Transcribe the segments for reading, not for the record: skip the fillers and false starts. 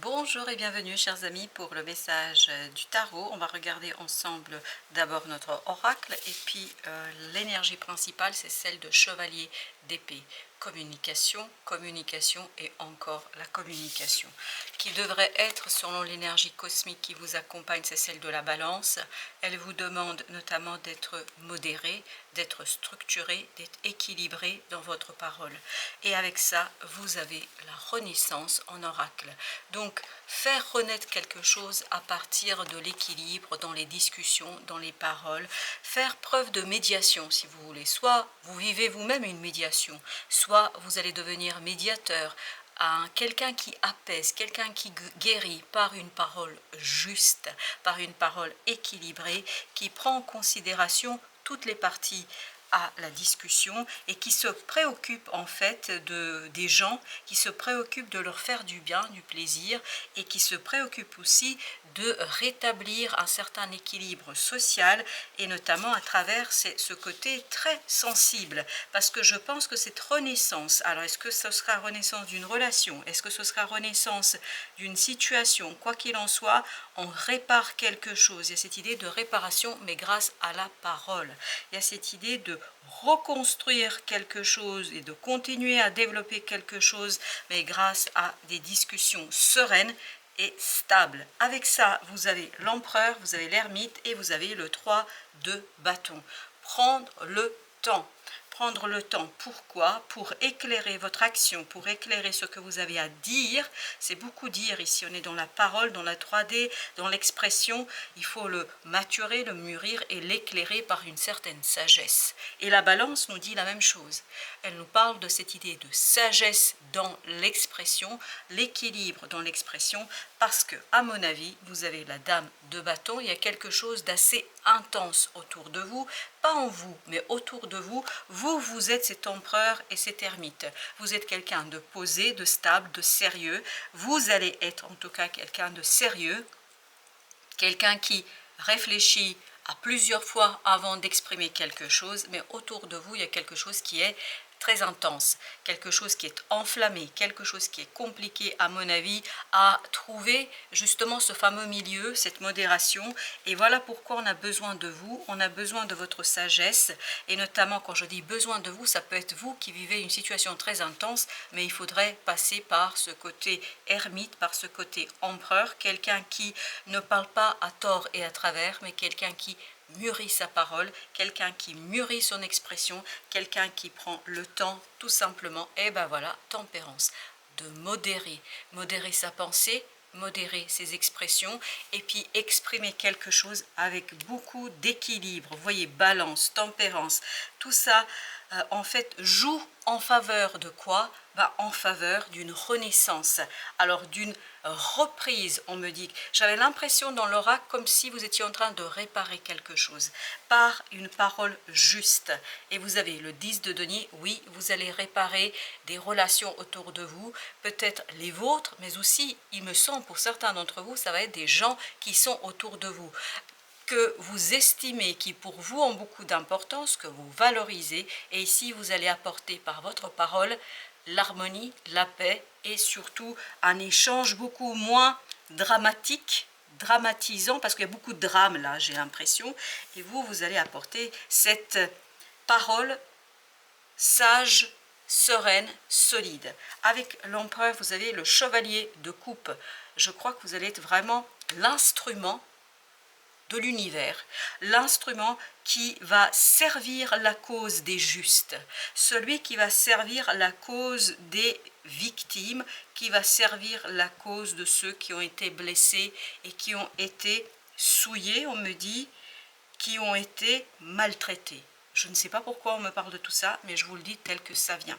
Bonjour et bienvenue chers amis pour le message du tarot. On va regarder ensemble d'abord notre oracle et puis l'énergie principale c'est celle de chevalier d'épée. Communication, communication et encore la communication. Qui devrait être selon l'énergie cosmique qui vous accompagne, c'est celle de la balance. Elle vous demande notamment d'être modéré, d'être structuré, d'être équilibré dans votre parole. Et avec ça, vous avez la renaissance en oracle. Donc, faire renaître quelque chose à partir de l'équilibre dans les discussions, dans les paroles, faire preuve de médiation si vous voulez. Soit vous vivez vous-même une médiation, soit vous allez devenir médiateur, quelqu'un qui apaise, quelqu'un qui guérit par une parole juste, par une parole équilibrée, qui prend en considération toutes les parties à la discussion et qui se préoccupe en fait des gens, qui se préoccupe de leur faire du bien, du plaisir et qui se préoccupe aussi de rétablir un certain équilibre social et notamment à travers ce côté très sensible parce que je pense que cette renaissance, alors est-ce que ce sera renaissance d'une relation, est-ce que ce sera renaissance d'une situation, quoi qu'il en soit, on répare quelque chose, il y a cette idée de réparation mais grâce à la parole, il y a cette idée de reconstruire quelque chose et de continuer à développer quelque chose, mais grâce à des discussions sereines et stables. Avec ça, vous avez l'empereur, vous avez l'ermite et vous avez le 3 de bâton. Prendre le temps. Prendre le temps, pourquoi? Pour éclairer votre action, pour éclairer ce que vous avez à dire. C'est beaucoup dire ici, on est dans la parole, dans la 3D, dans l'expression. Il faut le maturer, le mûrir et l'éclairer par une certaine sagesse. Et la balance nous dit la même chose. Elle nous parle de cette idée de sagesse dans l'expression, l'équilibre dans l'expression, parce que, à mon avis, vous avez la dame de bâton, il y a quelque chose d'assez intense autour de vous, pas en vous, mais autour de vous. Vous êtes cet empereur et cet ermite. Vous êtes quelqu'un de posé, de stable, de sérieux. Vous allez être en tout cas quelqu'un de sérieux, quelqu'un qui réfléchit à plusieurs fois avant d'exprimer quelque chose, mais autour de vous, il y a quelque chose qui est très intense, quelque chose qui est enflammé, quelque chose qui est compliqué, à mon avis, à trouver justement ce fameux milieu, cette modération. Et voilà pourquoi on a besoin de vous, on a besoin de votre sagesse. Et notamment, quand je dis besoin de vous, ça peut être vous qui vivez une situation très intense, mais il faudrait passer par ce côté ermite, par ce côté empereur, quelqu'un qui ne parle pas à tort et à travers, mais quelqu'un qui mûrit sa parole, quelqu'un qui mûrit son expression, quelqu'un qui prend le temps tout simplement, et ben voilà, tempérance, de modérer sa pensée, modérer ses expressions et puis exprimer quelque chose avec beaucoup d'équilibre. Vous voyez, balance, tempérance, tout ça en fait joue en faveur de quoi? En faveur d'une renaissance, alors d'une reprise. On me dit, j'avais l'impression dans l'oracle comme si vous étiez en train de réparer quelque chose par une parole juste. Et vous avez le 10 de denier, oui, vous allez réparer des relations autour de vous, peut-être les vôtres, mais aussi, il me semble, pour certains d'entre vous, ça va être des gens qui sont autour de vous, que vous estimez, qui pour vous ont beaucoup d'importance, que vous valorisez. Et ici, vous allez apporter par votre parole l'harmonie, la paix et surtout un échange beaucoup moins dramatisant, parce qu'il y a beaucoup de drame là, j'ai l'impression. Et vous allez apporter cette parole sage, sereine, solide. Avec l'empereur, vous avez le chevalier de coupe. Je crois que vous allez être vraiment l'instrument de l'univers, l'instrument qui va servir la cause des justes, celui qui va servir la cause des victimes, qui va servir la cause de ceux qui ont été blessés et qui ont été souillés, on me dit, qui ont été maltraités. Je ne sais pas pourquoi on me parle de tout ça, mais je vous le dis tel que ça vient.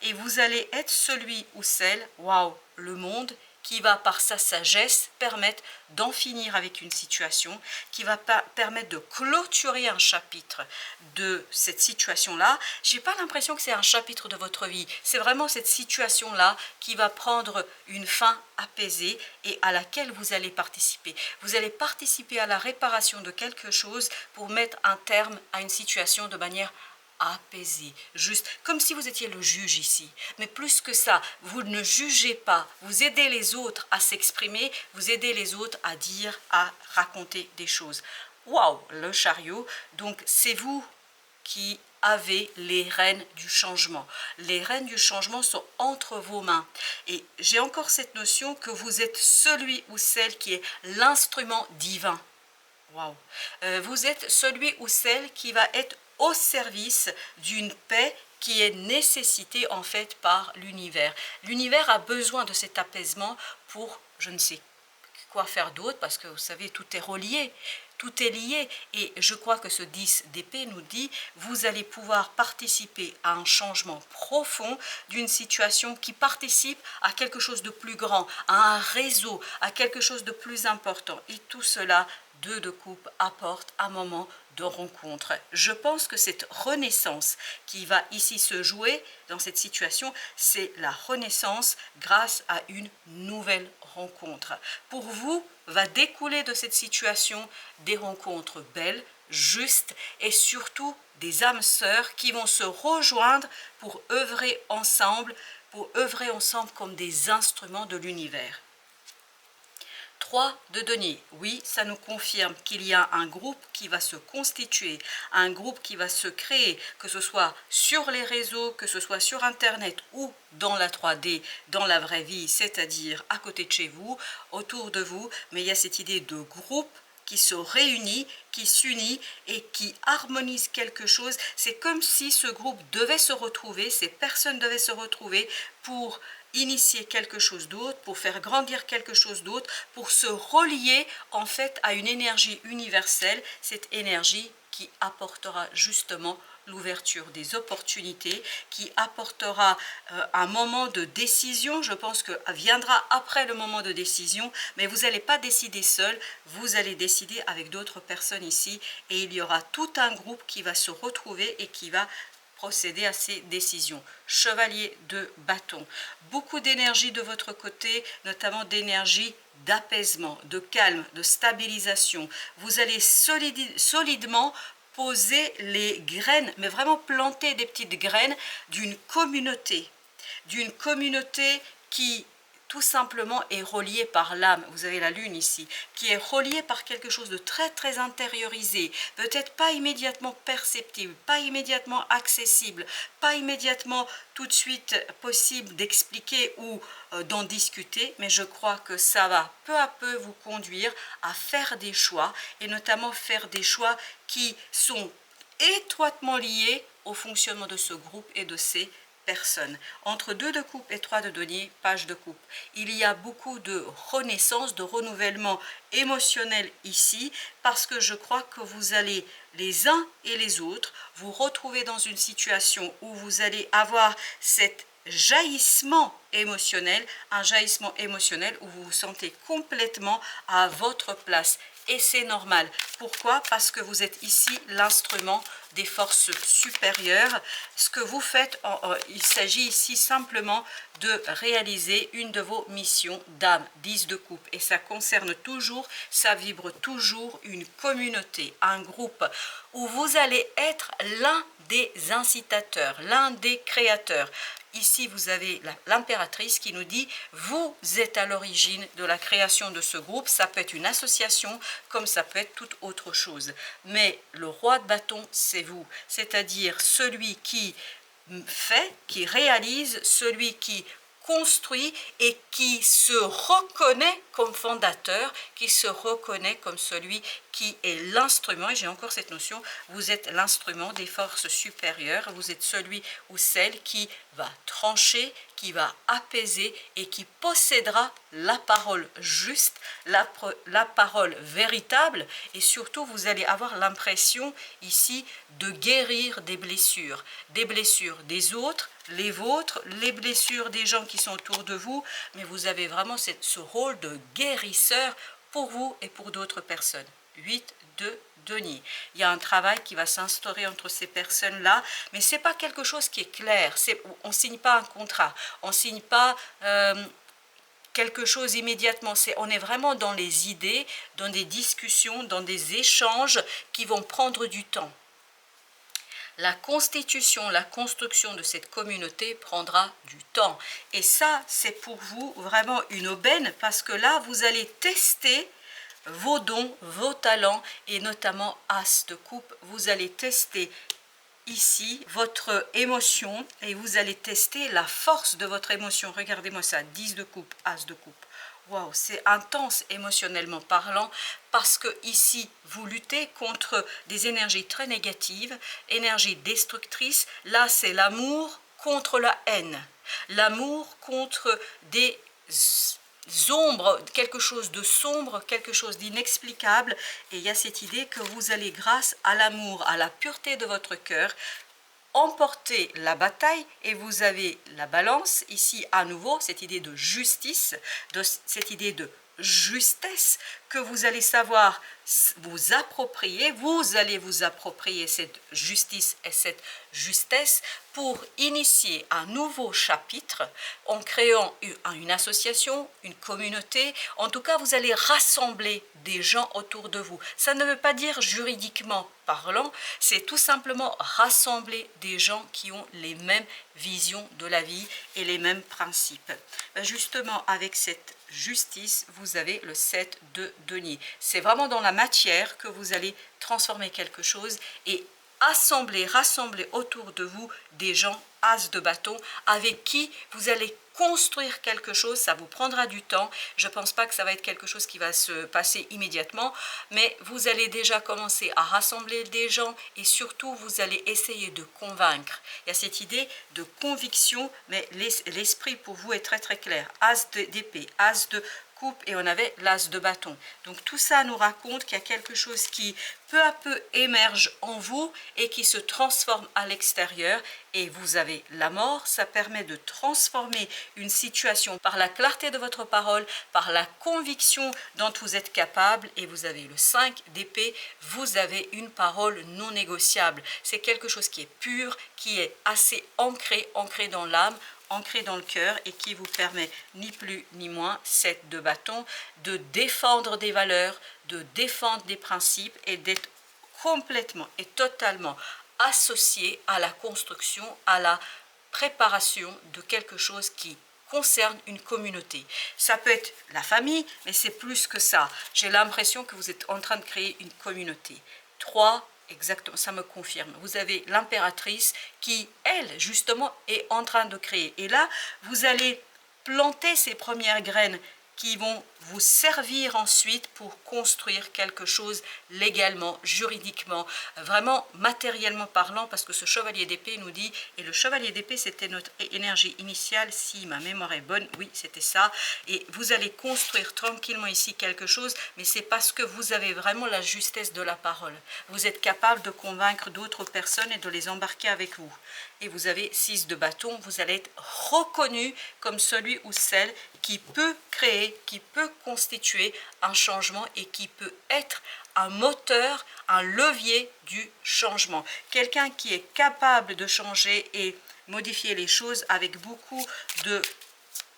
Et vous allez être celui ou celle, waouh, le monde, qui va par sa sagesse permettre d'en finir avec une situation, qui va permettre de clôturer un chapitre de cette situation-là. Je n'ai pas l'impression que c'est un chapitre de votre vie, c'est vraiment cette situation-là qui va prendre une fin apaisée et à laquelle vous allez participer. Vous allez participer à la réparation de quelque chose pour mettre un terme à une situation de manière apaiser, juste comme si vous étiez le juge ici. Mais plus que ça, vous ne jugez pas, vous aidez les autres à s'exprimer, vous aidez les autres à dire, à raconter des choses. Waouh, le chariot, donc c'est vous qui avez les rênes du changement. Les rênes du changement sont entre vos mains. Et j'ai encore cette notion que vous êtes celui ou celle qui est l'instrument divin. Wow. Vous êtes celui ou celle qui va être au service d'une paix qui est nécessitée en fait par l'univers. L'univers a besoin de cet apaisement pour, je ne sais quoi faire d'autre, parce que vous savez, tout est relié, tout est lié. Et je crois que ce 10 d'épée nous dit, vous allez pouvoir participer à un changement profond d'une situation qui participe à quelque chose de plus grand, à un réseau, à quelque chose de plus important. Et tout cela, 2 de coupe apporte un moment de rencontre. Je pense que cette renaissance qui va ici se jouer dans cette situation, c'est la renaissance grâce à une nouvelle rencontre. Pour vous, va découler de cette situation des rencontres belles, justes et surtout des âmes sœurs qui vont se rejoindre pour œuvrer ensemble comme des instruments de l'univers. 3 de denier, oui, ça nous confirme qu'il y a un groupe qui va se constituer, un groupe qui va se créer, que ce soit sur les réseaux, que ce soit sur Internet ou dans la 3D, dans la vraie vie, c'est-à-dire à côté de chez vous, autour de vous, mais il y a cette idée de groupe qui se réunit, qui s'unit et qui harmonise quelque chose. C'est comme si ce groupe devait se retrouver, ces personnes devaient se retrouver pour initier quelque chose d'autre, pour faire grandir quelque chose d'autre, pour se relier en fait à une énergie universelle, cette énergie qui apportera justement l'ouverture des opportunités, qui apportera un moment de décision. Je pense que viendra après le moment de décision, mais vous n'allez pas décider seul, vous allez décider avec d'autres personnes ici, et il y aura tout un groupe qui va se retrouver et qui va procéder à ces décisions. Chevalier de bâton. Beaucoup d'énergie de votre côté, notamment d'énergie d'apaisement, de calme, de stabilisation. Vous allez solidement poser les graines, mais vraiment planter des petites graines d'une communauté qui tout simplement est reliée par l'âme. Vous avez la lune ici, qui est reliée par quelque chose de très très intériorisé, peut-être pas immédiatement perceptible, pas immédiatement accessible, pas immédiatement tout de suite possible d'expliquer ou d'en discuter, mais je crois que ça va peu à peu vous conduire à faire des choix, et notamment faire des choix qui sont étroitement liés au fonctionnement de ce groupe et de ces personnes. Entre 2 de coupe et 3 de denier, page de coupe. Il y a beaucoup de renaissance, de renouvellement émotionnel ici, parce que je crois que vous allez les uns et les autres vous retrouver dans une situation où vous allez avoir cet jaillissement émotionnel, un jaillissement émotionnel où vous vous sentez complètement à votre place. Et c'est normal. Pourquoi? Parce que vous êtes ici l'instrument des forces supérieures. Ce que vous faites, il s'agit ici simplement de réaliser une de vos missions d'âme, 10 de coupe. Et ça concerne toujours, ça vibre toujours une communauté, un groupe où vous allez être l'un des incitateurs, l'un des créateurs. Ici, vous avez l'impératrice qui nous dit « Vous êtes à l'origine de la création de ce groupe ». Ça peut être une association, comme ça peut être toute autre chose. Mais le roi de bâton, c'est vous. C'est-à-dire celui qui fait, qui réalise, celui qui construit et qui se reconnaît comme fondateur, qui se reconnaît comme celui qui est l'instrument, et j'ai encore cette notion, vous êtes l'instrument des forces supérieures, vous êtes celui ou celle qui va trancher, qui va apaiser et qui possédera la parole juste, la parole véritable, et surtout vous allez avoir l'impression ici de guérir des blessures des autres, les vôtres, les blessures des gens qui sont autour de vous, mais vous avez vraiment ce rôle de guérisseur pour vous et pour d'autres personnes. 8 de denier. Il y a un travail qui va s'instaurer entre ces personnes-là, mais ce n'est pas quelque chose qui est clair. On ne signe pas un contrat, on ne signe pas quelque chose immédiatement. On est vraiment dans les idées, dans des discussions, dans des échanges qui vont prendre du temps. La constitution, la construction de cette communauté prendra du temps. Et ça, c'est pour vous vraiment une aubaine parce que là, vous allez tester vos dons, vos talents et notamment As de coupe. Vous allez tester ici votre émotion et vous allez tester la force de votre émotion. Regardez-moi ça, 10 de coupe, As de coupe. Waouh, c'est intense émotionnellement parlant parce que ici vous luttez contre des énergies très négatives, énergies destructrices. Là c'est l'amour contre la haine, l'amour contre des ombres, quelque chose de sombre, quelque chose d'inexplicable. Et il y a cette idée que vous allez, grâce à l'amour, à la pureté de votre cœur, emporter la bataille. Et vous avez la balance ici à nouveau, cette idée de justice, cette idée de justesse que vous allez savoir vous approprier. Vous allez vous approprier cette justice et cette justesse pour initier un nouveau chapitre en créant une association, une communauté. En tout cas, vous allez rassembler des gens autour de vous. Ça ne veut pas dire juridiquement parlant, c'est tout simplement rassembler des gens qui ont les mêmes visions de la vie et les mêmes principes. Justement, avec cette justice, vous avez le 7 de denier. C'est vraiment dans la matière que vous allez transformer quelque chose et rassembler autour de vous des gens As de bâton avec qui vous allez construire quelque chose. Ça vous prendra du temps. Je ne pense pas que ça va être quelque chose qui va se passer immédiatement, mais vous allez déjà commencer à rassembler des gens et surtout vous allez essayer de convaincre. Il y a cette idée de conviction, mais l'esprit pour vous est très très clair. As d'épée, As de coupe et on avait l'As de bâton. Donc tout ça nous raconte qu'il y a quelque chose qui peu à peu émerge en vous et qui se transforme à l'extérieur. Et vous avez la mort, ça permet de transformer une situation par la clarté de votre parole, par la conviction dont vous êtes capable. Et vous avez le 5 d'épée, vous avez une parole non négociable. C'est quelque chose qui est pur, qui est assez ancré dans l'âme, ancré dans le cœur et qui vous permet ni plus ni moins, 7 de bâton, de défendre des valeurs, de défendre des principes et d'être complètement et totalement associé à la construction, à la préparation de quelque chose qui concerne une communauté. Ça peut être la famille, mais c'est plus que ça. J'ai l'impression que vous êtes en train de créer une communauté. 3, exactement, ça me confirme. Vous avez l'impératrice qui, elle, justement, est en train de créer. Et là, vous allez planter ces premières graines qui vont vous servir ensuite pour construire quelque chose légalement, juridiquement, vraiment matériellement parlant, parce que ce chevalier d'épée nous dit, et le chevalier d'épée c'était notre énergie initiale, si ma mémoire est bonne, oui c'était ça, et vous allez construire tranquillement ici quelque chose, mais c'est parce que vous avez vraiment la justesse de la parole. Vous êtes capable de convaincre d'autres personnes et de les embarquer avec vous. Et vous avez 6 de bâton, vous allez être reconnu comme celui ou celle qui peut créer, qui peut constituer un changement et qui peut être un moteur, un levier du changement. Quelqu'un qui est capable de changer et modifier les choses avec beaucoup de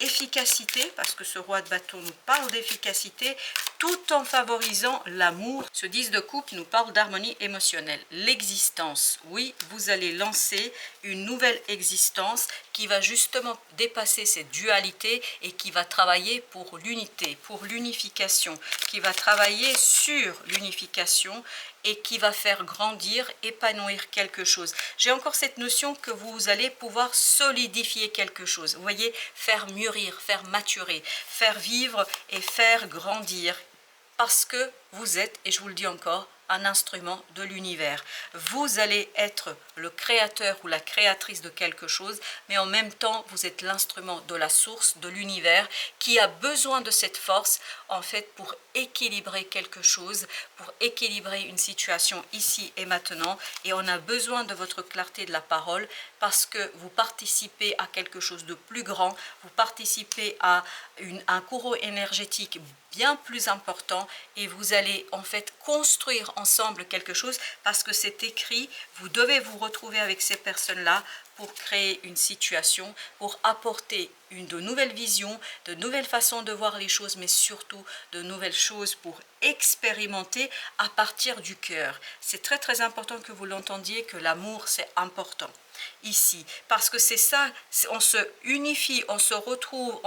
efficacité, parce que ce roi de bâton nous parle d'efficacité, tout en favorisant l'amour. Ce 10 de coupe nous parle d'harmonie émotionnelle, l'existence. Oui, vous allez lancer une nouvelle existence qui va justement dépasser cette dualité et qui va travailler pour l'unité, pour l'unification, qui va travailler sur l'unification et qui va faire grandir, épanouir quelque chose. J'ai encore cette notion que vous allez pouvoir solidifier quelque chose. Vous voyez, faire mûrir, faire maturer, faire vivre et faire grandir. Parce que vous êtes, et je vous le dis encore, un instrument de l'univers. Vous allez être le créateur ou la créatrice de quelque chose, mais en même temps, vous êtes l'instrument de la source, de l'univers, qui a besoin de cette force, en fait, pour équilibrer quelque chose, pour équilibrer une situation ici et maintenant. Et on a besoin de votre clarté de la parole, parce que vous participez à quelque chose de plus grand, vous participez à un courant énergétique bien plus important et vous allez en fait construire ensemble quelque chose parce que c'est écrit, vous devez vous retrouver avec ces personnes-là pour créer une situation, pour apporter de nouvelles visions, de nouvelles façons de voir les choses, mais surtout de nouvelles choses pour expérimenter à partir du cœur. C'est très très important que vous l'entendiez, que l'amour c'est important ici, parce que c'est ça, on se unifie, on se retrouve,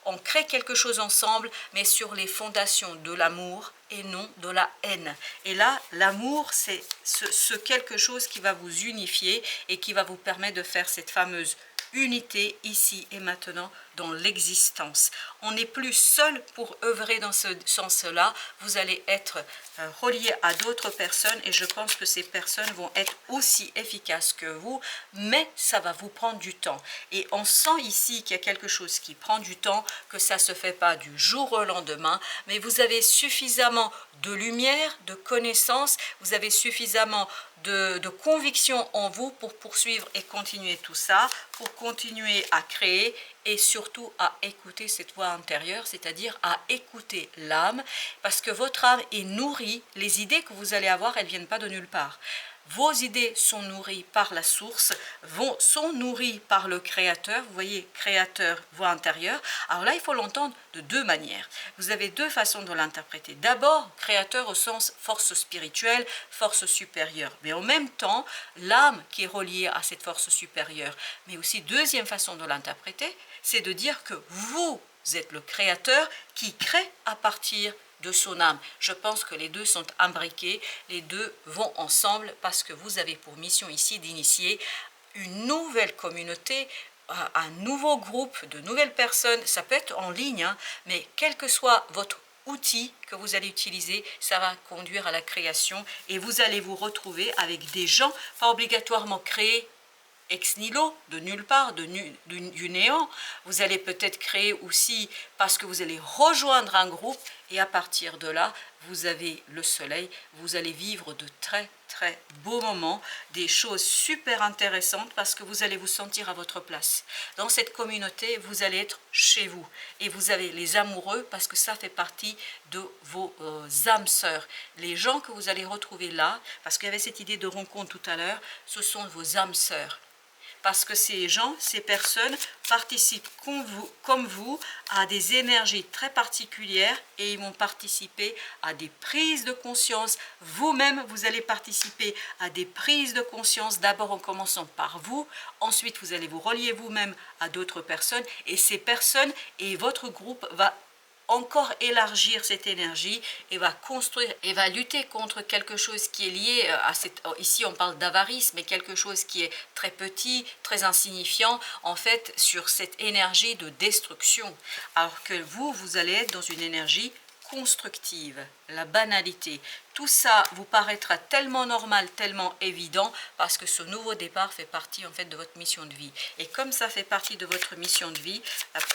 on crée quelque chose ensemble, mais sur les fondations de l'amour et non de la haine. Et là, l'amour, c'est ce quelque chose qui va vous unifier et qui va vous permettre de faire cette fameuse unité ici et maintenant dans l'existence. On n'est plus seul pour œuvrer dans ce sens-là. Vous allez être relié à d'autres personnes et je pense que ces personnes vont être aussi efficaces que vous, mais ça va vous prendre du temps. Et on sent ici qu'il y a quelque chose qui prend du temps, que ça ne se fait pas du jour au lendemain, mais vous avez suffisamment de lumière, de connaissances, vous avez suffisamment de conviction en vous pour poursuivre et continuer tout ça, pour continuer à créer et surtout à écouter cette voix intérieure, c'est-à-dire à écouter l'âme, parce que votre âme est nourrie, les idées que vous allez avoir, elles ne viennent pas de nulle part. Vos idées sont nourries par la source, sont nourries par le créateur. Vous voyez, créateur, voix intérieure. Alors là, il faut l'entendre de deux manières. Vous avez deux façons de l'interpréter. D'abord, créateur au sens force spirituelle, force supérieure. Mais en même temps, l'âme qui est reliée à cette force supérieure. Mais aussi, deuxième façon de l'interpréter, c'est de dire que vous êtes le créateur qui crée à partir de son âme. Je pense que les deux sont imbriqués, les deux vont ensemble parce que vous avez pour mission ici d'initier une nouvelle communauté, un nouveau groupe de nouvelles personnes. Ça peut être en ligne, hein, mais quel que soit votre outil que vous allez utiliser, ça va conduire à la création et vous allez vous retrouver avec des gens, pas obligatoirement créés ex nihilo, de nulle part, du néant. Vous allez peut-être créer aussi parce que vous allez rejoindre un groupe et à partir de là, vous avez le soleil, vous allez vivre de très très beaux moments, des choses super intéressantes parce que vous allez vous sentir à votre place. Dans cette communauté, vous allez être chez vous et vous avez les amoureux parce que ça fait partie de vos âmes sœurs. Les gens que vous allez retrouver là, parce qu'il y avait cette idée de rencontre tout à l'heure, ce sont vos âmes sœurs. Parce que ces gens, ces personnes participent comme vous à des énergies très particulières et ils vont participer à des prises de conscience. Vous-même, vous allez participer à des prises de conscience, d'abord en commençant par vous, ensuite vous allez vous relier vous-même à d'autres personnes et ces personnes et votre groupe va encore élargir cette énergie et va construire et va lutter contre quelque chose qui est lié à cette, ici on parle d'avarice, mais quelque chose qui est très petit, très insignifiant, en fait, sur cette énergie de destruction. Alors que vous allez être dans une énergie constructive, la banalité. Tout ça vous paraîtra tellement normal, tellement évident, parce que ce nouveau départ fait partie en fait de votre mission de vie. Et comme ça fait partie de votre mission de vie,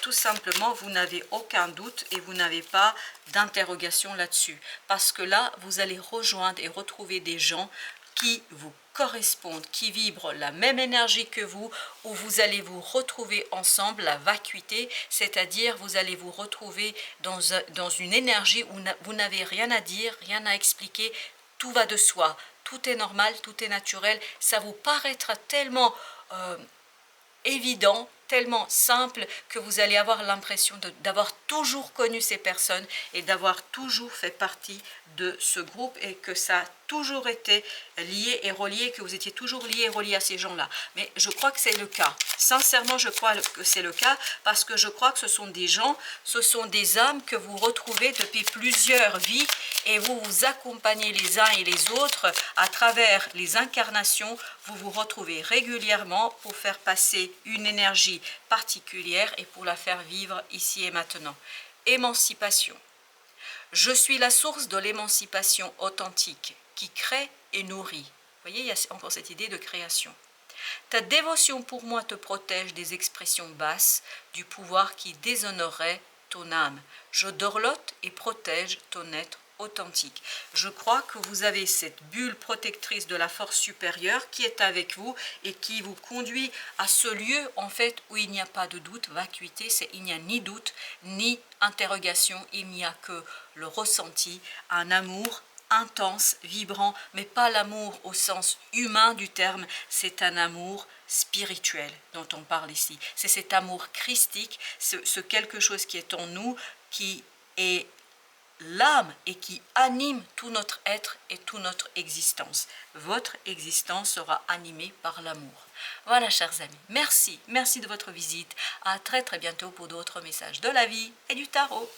tout simplement, vous n'avez aucun doute et vous n'avez pas d'interrogation là-dessus. Parce que là, vous allez rejoindre et retrouver des gens qui vous correspondent, qui vibrent la même énergie que vous, où vous allez vous retrouver ensemble, la vacuité, c'est-à-dire vous allez vous retrouver dans une énergie où vous n'avez rien à dire, rien à expliquer, tout va de soi, tout est normal, tout est naturel, ça vous paraîtra tellement évident, tellement simple que vous allez avoir l'impression d'avoir toujours connu ces personnes et d'avoir toujours fait partie de ce groupe et que ça a toujours été lié et relié, que vous étiez toujours lié et relié à ces gens-là. Mais je crois que c'est le cas. Sincèrement, je crois que c'est le cas parce que je crois que ce sont des gens, ce sont des âmes que vous retrouvez depuis plusieurs vies et vous vous accompagnez les uns et les autres à travers les incarnations. Vous vous retrouvez régulièrement pour faire passer une énergie particulière et pour la faire vivre ici et maintenant. Émancipation. Je suis la source de l'émancipation authentique qui crée et nourrit. Vous voyez, il y a encore cette idée de création. Ta dévotion pour moi te protège des expressions basses du pouvoir qui déshonorerait ton âme. Je dorlote et protège ton être authentique. Je crois que vous avez cette bulle protectrice de la force supérieure qui est avec vous et qui vous conduit à ce lieu en fait où il n'y a pas de doute, vacuité, c'est il n'y a ni doute ni interrogation, il n'y a que le ressenti, un amour intense, vibrant, mais pas l'amour au sens humain du terme, c'est un amour spirituel dont on parle ici. C'est cet amour christique, ce quelque chose qui est en nous, qui est l'âme et qui anime tout notre être et toute notre existence. Votre existence sera animée par l'amour. Voilà, chers amis, merci de votre visite. À très bientôt pour d'autres messages de la vie et du tarot.